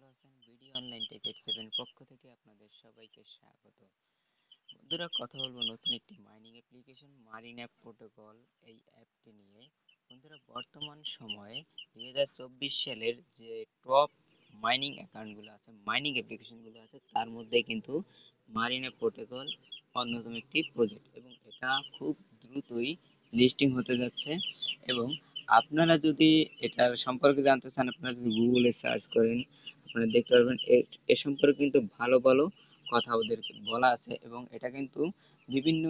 ভালো আছেন? BD online take 87 পক্ষ থেকে আপনাদের সবাইকে স্বাগত। বন্ধুরা, কথা বলবো নতুন একটি মাইনিং অ্যাপ্লিকেশন মারিন অ্যাপ প্রোটোকল এই অ্যাপটি নিয়ে। বন্ধুরা, বর্তমান সময়ে 2024 সালের যে টপ মাইনিং অ্যাকাউন্টগুলো আছে, মাইনিং অ্যাপ্লিকেশনগুলো আছে, তার মধ্যে কিন্তু মারিন অ্যাপ প্রোটোকল অন্যতম একটি প্রজেক্ট এবং এটা খুব দ্রুতই লিস্টিং হতে যাচ্ছে। এবং আপনারা যদি এটার সম্পর্কে জানতে চান, আপনারা যদি গুগলে সার্চ করেন, আপনারা দেখতে পারবেন এ সম্পর্কে কিন্তু ভালো ভালো কথা ওদেরকে বলা আছে। এবং এটা কিন্তু বিভিন্ন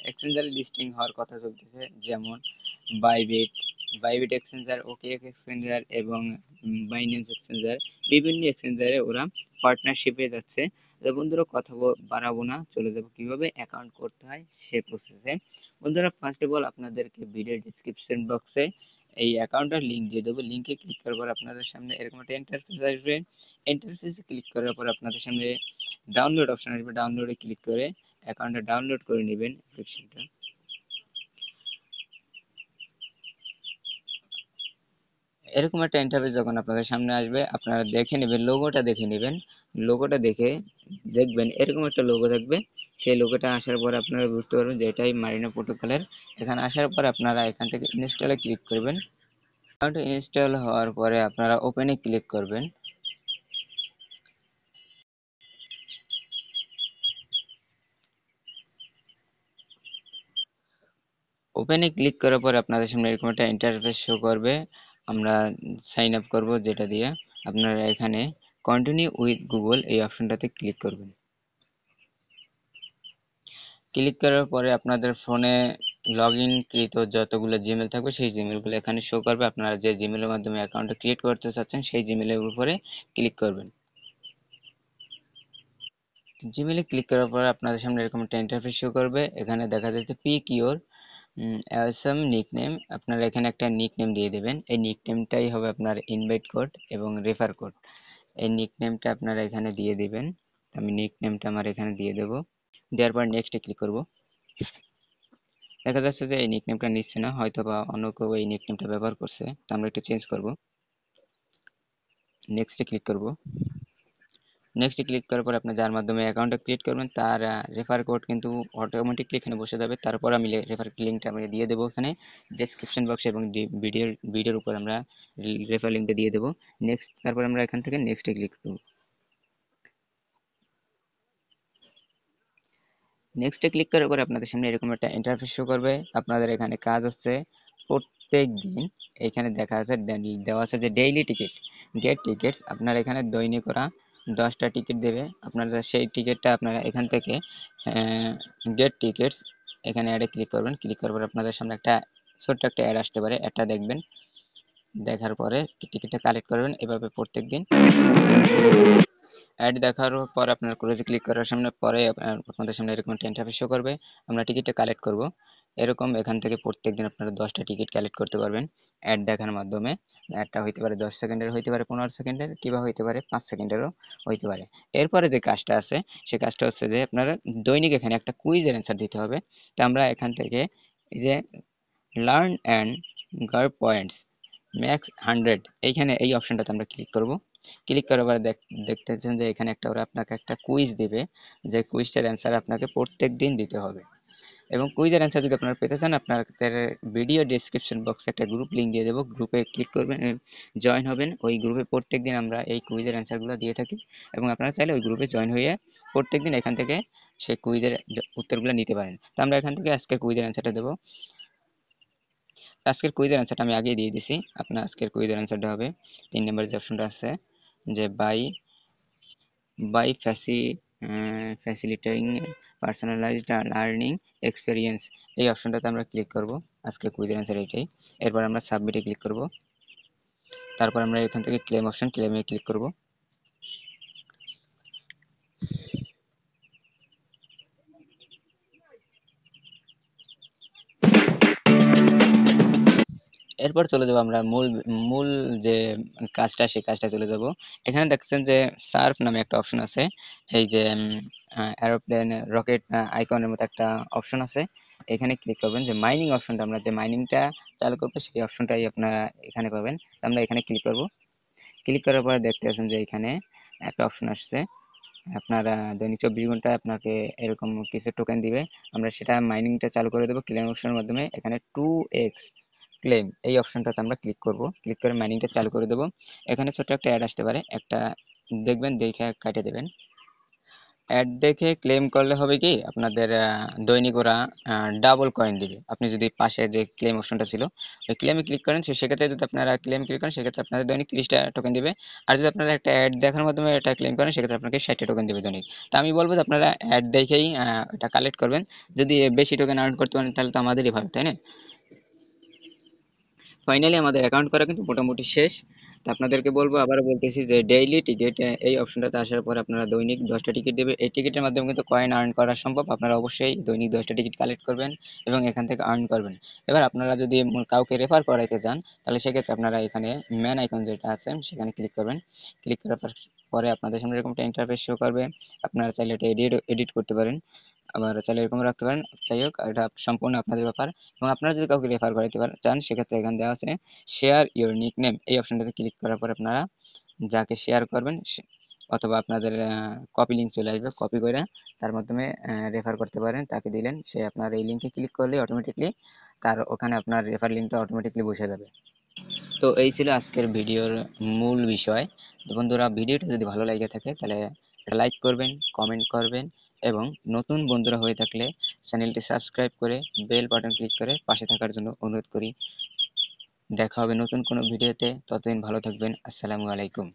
এক্সচেঞ্জারে লিস্টিং হওয়ার কথা চলতেছে, যেমন Bybit, Bybit exchanger, OKX exchanger এবং বাইন্যান্স এক্সচেঞ্জার। বিভিন্ন এক্সচেঞ্জারে ওরা পার্টনারশিপে যাচ্ছে। তো বন্ধুরা, কথা বাড়াবো না, চলে যাব কিভাবে অ্যাকাউন্ট করতে হয় সে প্রসেসে। বন্ধুরা, ফার্স্ট অফ অল আপনাদেরকে ভিডিও ডিসক্রিপশন বক্সে এই অ্যাকাউন্টের লিঙ্ক দিয়ে দেবো। লিঙ্কে ক্লিক করার পর আপনাদের সামনে এরকম একটা ইন্টারফেস আসবে। ইন্টারফেসে ক্লিক করার পর আপনাদের সামনে ডাউনলোড অপশন আসবে। ডাউনলোডে ক্লিক করে অ্যাকাউন্টটা ডাউনলোড করে নেবেন অ্যাপ্লিকেশনটা। এরকম একটা ইন্টারফেস যখন আপনাদের সামনে আসবে, আপনারা দেখে নেবেন, লোগোটা দেখে নেবেন। লোগোটা দেখে দেখবেন এরকম একটা লোগো থাকবে। সেই লোগোটা আসার পর আপনারা বুঝতে পারবেন যে এটাই মারিনা প্রোটোকলের। এখানে আসার পর আপনারা এখান থেকে ইনস্টলে ক্লিক করবেন। অ্যাকাউন্ট ইনস্টল হওয়ার পরে আপনারা ওপেনে ক্লিক করবেন। ওপেনে ক্লিক করার পর আপনাদের সামনে এরকম একটা ইন্টারফেস শো করবে। আমরা সাইন আপ করব, যেটা দিয়ে আপনারা এখানে কন্টিনিউ উইথ গুগল এই অপশনটাতে ক্লিক করবেন। ক্লিক করার পরে আপনাদের ফোনে লগ ইন কৃত যতগুলো জিমেল থাকবে সেই জিমেলগুলো এখানে শো করবে। আপনারা যে জিমেলের মাধ্যমে অ্যাকাউন্টটা ক্রিয়েট করতে চাচ্ছেন সেই জিমেলের উপরে ক্লিক করবেন। জিমেলে ক্লিক করার পর আপনাদের সামনে এরকম একটা ইন্টারফেস শো করবে। এখানে দেখা যাচ্ছে পিক ইওর অ্যাওয়াসম নিকনেম। আপনারা এখানে একটা নিকনেম দিয়ে দেবেন। এই নিকনেমটাই হবে আপনার ইনভাইট কোড এবং রেফার কোড। এই নিকনেমটা আপনারা এখানে দিয়ে দিবেন। আমি নিকনেমটা আমার এখানে দিয়ে দেব। দেওয়ার পর নেক্সটে ক্লিক করব। দেখা যাচ্ছে যে এই নিকনেমটা নিচ্ছে না, হয়তো বা অন্য কেউ এই নিকনেমটা ব্যবহার করছে, তো আমরা একটু চেঞ্জ করব। নেক্সটে ক্লিক করব। নেক্সটে ক্লিক করার পর আপনি যার মাধ্যমে অ্যাকাউন্টটা ক্রিয়েট করবেন তার রেফার কোড কিন্তু অটোমেটিকলি এখানে বসে যাবে। তারপর আমি রেফার লিঙ্কটা আমি দিয়ে দেবো এখানে ডেসক্রিপশন বক্সে এবং ভিডিওর উপর আমরা রেফার লিঙ্কটা দিয়ে দেবো। নেক্সট, তারপর আমরা এখান থেকে নেক্সটে ক্লিক করব। নেক্সটে ক্লিক করার পর আপনাদের সামনে এরকম একটা ইন্টারফেস শো করবে। আপনাদের এখানে কাজ হচ্ছে প্রত্যেক দিন এখানে দেখা আছে দেওয়া আছে যে ডেইলি টিকিট, গেট টিকিটস। আপনারা এখানে দৈনিক ওরা 10টা টিকিট দেবে। আপনারা সেই টিকিটটা আপনারা এখান থেকে গেট টিকিটস এখানে অ্যাডে ক্লিক করবেন। ক্লিক করার পর আপনাদের সামনে একটা ছোট্ট একটা অ্যাড আসতে পারে। অ্যাডটা দেখবেন, দেখার পরে টিকিটটা কালেক্ট করবেন এভাবে প্রত্যেক দিন। অ্যাড দেখার পর আপনার ক্লোজে ক্লিক করার সামনে পরে আপনাদের সামনে এরকম একটা ইন্টারফেস শো করবে। আমরা টিকিটটা কালেক্ট করব। এরকম এখান থেকে প্রত্যেকদিন আপনারা 10টা টিকিট কালেক্ট করতে পারবেন অ্যাড দেখার মাধ্যমে। অ্যাডটা হইতে পারে 10 সেকেন্ডের, হইতে পারে 15 সেকেন্ডের, কিংবা হইতে পারে 5 সেকেন্ডেরও হইতে পারে। এরপরে যে কাজটা আছে সে কাজটা হচ্ছে যে আপনারা দৈনিক এখানে একটা কুইজের অ্যান্সার দিতে হবে। তো আমরা এখান থেকে এই যে লার্ন অ্যান্ড গার পয়েন্টস ম্যাক্স 100, এইখানে এই অপশনটাতে আমরা ক্লিক করব। ক্লিক করার পরে দেখতেছেন যে এখানে একটা ওরা আপনাকে একটা কুইজ দিবে, যে কুইজটার অ্যান্সার আপনাকে প্রত্যেক দিন দিতে হবে। এবং কুইজের অ্যান্সার যদি আপনারা পেতে চান, আপনাদের ভিডিও ডেসক্রিপশন বক্সে একটা গ্রুপ লিঙ্ক দিয়ে দেবো। গ্রুপে ক্লিক করবেন, জয়েন হবেন। ওই গ্রুপে প্রত্যেক দিন আমরা এই কুইজের অ্যান্সারগুলো দিয়ে থাকি এবং আপনারা চাইলে ওই গ্রুপে জয়েন হয়ে প্রত্যেক দিন এখান থেকে সেই কুইজের উত্তরগুলো নিতে পারেন। তো আমরা এখান থেকে আজকের কুইজের অ্যান্সারটা দেবো। আজকের কুইজের অ্যান্সারটা আমি আগেই দিয়ে দিছি। আপনার আজকের কুইজের অ্যান্সারটা হবে 3 নম্বরের যে অপশনটা আছে, যে bye bye facilitating personalised learning experience, এই অপশনটাতে আমরা ক্লিক করব। আজকে কুইজের অ্যান্সার এটাই। এরপর আমরা সাবমিটে ক্লিক করব। তারপর আমরা এখান থেকে ক্লেম অপশন, ক্লেমে ক্লিক করব। এরপর চলে যাব আমরা মূল মূল যে কাজটা, সেই কাজটা চলে যাব। এখানে দেখছেন যে সার্ফ নামে একটা অপশন আছে। এই যে এরোপ্লেন রকেট আইকনের মতো একটা অপশন আছে। এখানে ক্লিক করবেন। যে মাইনিং অপশনটা, আমরা যে মাইনিংটা চালু করবো সেই অপশনটাই আপনারা এখানে পাবেন। তো আমরা এখানে ক্লিক করব। ক্লিক করার পরে দেখতে পাচ্ছেন যে এখানে একটা অপশন আসছে, আপনারা দৈনিক 24 ঘন্টায় আপনাকে এরকম কিছু টোকেন দিবে। আমরা সেটা মাইনিংটা চালু করে দেবো ক্লেম অপশনের মাধ্যমে। এখানে 2x ক্লেম এই অপশনটাতে আমরা ক্লিক করব, ক্লিক করে মাইনিংটা চালু করে দেবো। এখানে ছোট্ট একটা অ্যাড আসতে পারে, একটা দেখবেন, দেখে কাটে দেবেন। অ্যাড দেখে ক্লেম করলে হবে কি আপনাদের দৈনিক ওরা ডাবল কয়েন দিবে। আপনি যদি পাশে যে ক্লেম অপশনটা ছিল ওই ক্লেমে ক্লিক করেন, সেক্ষেত্রে যদি আপনারা ক্লেম ক্লিক করেন সেক্ষেত্রে আপনাদের দৈনিক 30টা টোকেন দিবে। আর যদি আপনারা একটা অ্যাড দেখার মাধ্যমে এটা ক্লেম করেন সেক্ষেত্রে আপনাকে 60টা টোকেন দেবে দৈনিক। তো আমি বলবো যে আপনারা অ্যাড দেখেই এটা কালেক্ট করবেন। যদি বেশি টোকেন আর্ন করতে পারেন তাহলে তো আমাদেরই ভালো, তাই না? ফাইনালি আমাদের অ্যাকাউন্ট করা কিন্তু মোটামুটি শেষ। তো আপনাদেরকে বলবো, আবারও বলতেছি যে ডেইলি টিকিট এই অপশনটাতে আসার পর আপনারা দৈনিক 10টা টিকিট দেবে। এই টিকিটের মাধ্যমে কিন্তু কয়েন আর্ন করা সম্ভব। আপনারা অবশ্যই দৈনিক 10টা টিকিট কালেক্ট করবেন এবং এখান থেকে আর্ন করবেন। এবার আপনারা যদি কাউকে রেফার করাইতে চান তাহলে সেক্ষেত্রে আপনারা এখানে ম্যান আইকন যেটা আছে সেখানে ক্লিক করবেন। ক্লিক করার পরে আপনাদের সামনে এরকম একটা ইন্টারফেস শো করবে। আপনারা চাইলে এটা এডিট এডিট করতে পারেন, আবার চাইলে এরকম রাখতে পারেন। যাই হোক, এটা সম্পূর্ণ আপনাদের ব্যাপার। এবং আপনারা যদি কাউকে রেফার করাইতে চান সেক্ষেত্রে এখানে দেওয়া আছে শেয়ার ইউর নিকনেম, এই অপশনটাতে ক্লিক করার পর আপনারা যাকে শেয়ার করবেন অথবা আপনাদের কপি লিঙ্ক চলে আসবে, কপি করে তার মাধ্যমে রেফার করতে পারেন। তাকে দিলেন, সে আপনার এই লিঙ্কে ক্লিক করলে অটোমেটিকলি তার ওখানে আপনার রেফার লিঙ্কটা অটোমেটিকলি বসে যাবে। তো এই ছিল আজকের ভিডিওর মূল বিষয়। তো বন্ধুরা, ভিডিওটা যদি ভালো লেগে থাকে তাহলে একটা লাইক করবেন, কমেন্ট করবেন এবং নতুন বন্ধুরা হয়ে থাকলে চ্যানেলটি সাবস্ক্রাইব করে বেল বাটন ক্লিক করে পাশে থাকার জন্য অনুরোধ করি। দেখা হবে নতুন কোনো ভিডিওতে, ততদিন ভালো থাকবেন। আসসালামু আলাইকুম।